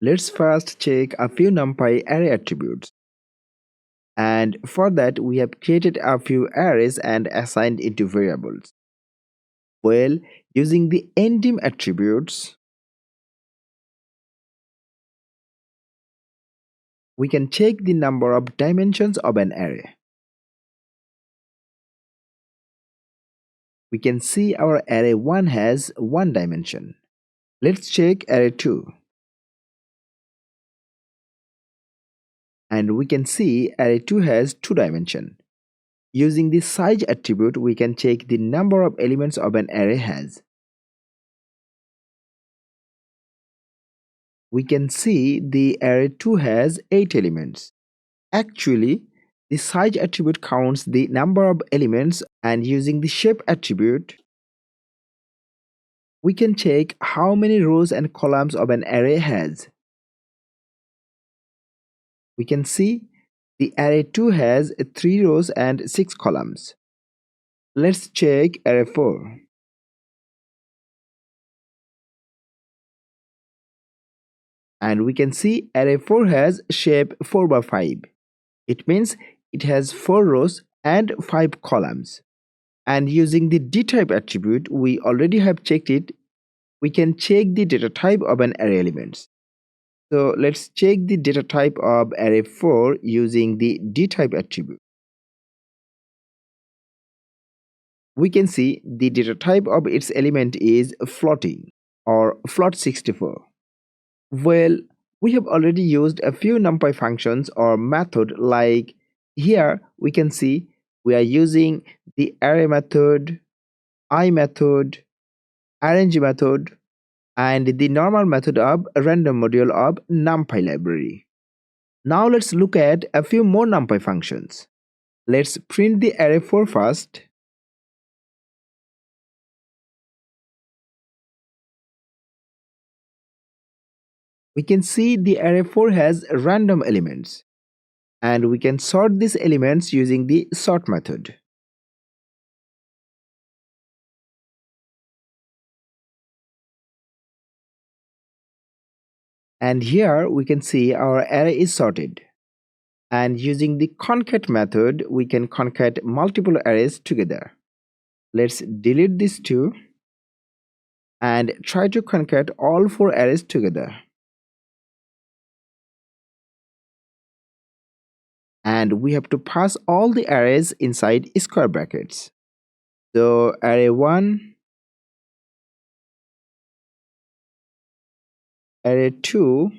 Let's first check a few NumPy array attributes. And for that, we have created a few arrays and assigned into variables. Well, using the ndim attributes, we can check the number of dimensions of an array. We can see our array 1 has 1 dimension. Let's check array 2. And we can see array 2 has 2 dimensions. Using the size attribute, we can check the number of elements of an array has. We can see the array 2 has 8 elements. Actually, the size attribute counts the number of elements, and using the shape attribute, we can check how many rows and columns of an array has. We can see the array 2 has 3 rows and 6 columns. Let's check array 4. And we can see array 4 has shape 4 by 5. It means it has 4 rows and 5 columns. And using the dtype attribute, we already have checked it. We can check the data type of an array elements. So let's check the data type of array 4 using the dtype attribute. We can see the data type of its element is floating or float64. Well, we have already used a few NumPy functions or method, like here we can see we are using the array method, I method, arrange method, and the normal method of random module of NumPy library. Now let's look at a few more NumPy functions. Let's print the array 4 first. We can see the array 4 has random elements, and we can sort these elements using the sort method. And here we can see our array is sorted. And using the concat method, we can concat multiple arrays together. Let's delete these two and try to concat all 4 arrays together. And we have to pass all the arrays inside square brackets. So array 1, array 2,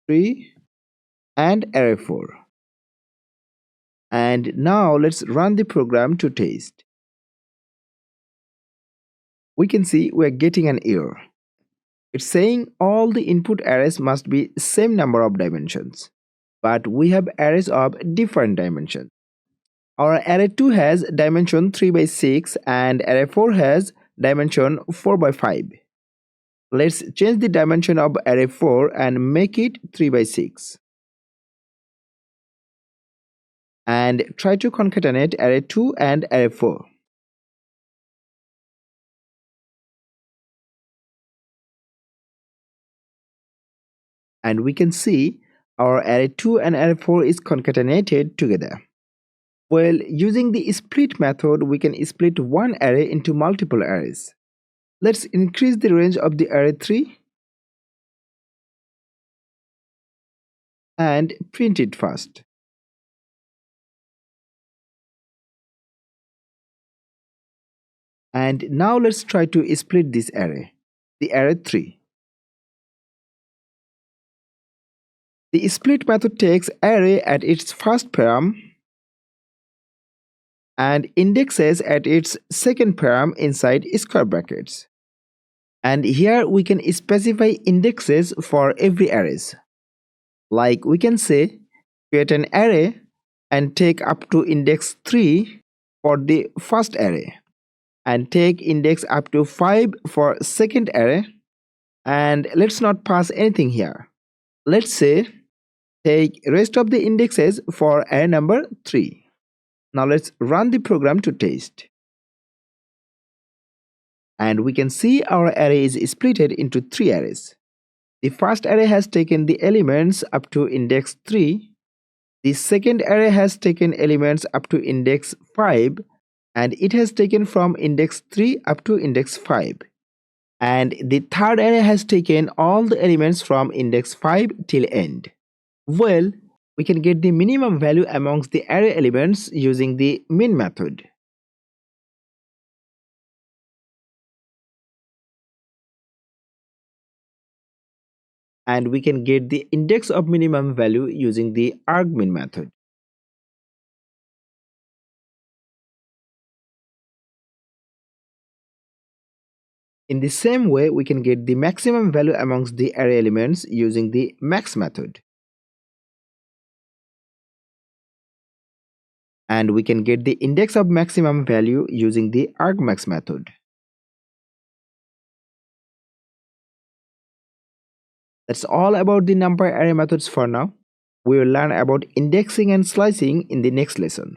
3, and array 4. And now let's run the program to test. We can see we are getting an error. It's saying all the input arrays must be same number of dimensions, but we have arrays of different dimensions. Our array 2 has dimension 3 by 6 and array 4 has dimension 4 by 5. Let's change the dimension of array 4 and make it 3 by 6. And try to concatenate array 2 and array 4. And we can see our array 2 and array 4 is concatenated together. Well, using the split method, we can split one array into multiple arrays. Let's increase the range of the array 3 and print it first. And now let's try to split this array, the array 3. The split method takes array at its first param and indexes at its second param inside square brackets. And here we can specify indexes for every arrays. Like we can say create an array and take up to index 3 for the first array, and take index up to 5 for second array, and let's not pass anything here. Let's say take rest of the indexes for array number 3. Now let's run the program to test. And we can see our array is splitted into 3 arrays. The first array has taken the elements up to index 3. The second array has taken elements up to index 5, and it has taken from index 3 up to index 5. And the third array has taken all the elements from index 5 till end. Well, we can get the minimum value amongst the array elements using the min method. And we can get the index of minimum value using the argmin method. In the same way, we can get the maximum value amongst the array elements using the max method. And we can get the index of maximum value using the argmax method. That's all about the numpy array methods for now. We will learn about indexing and slicing in the next lesson.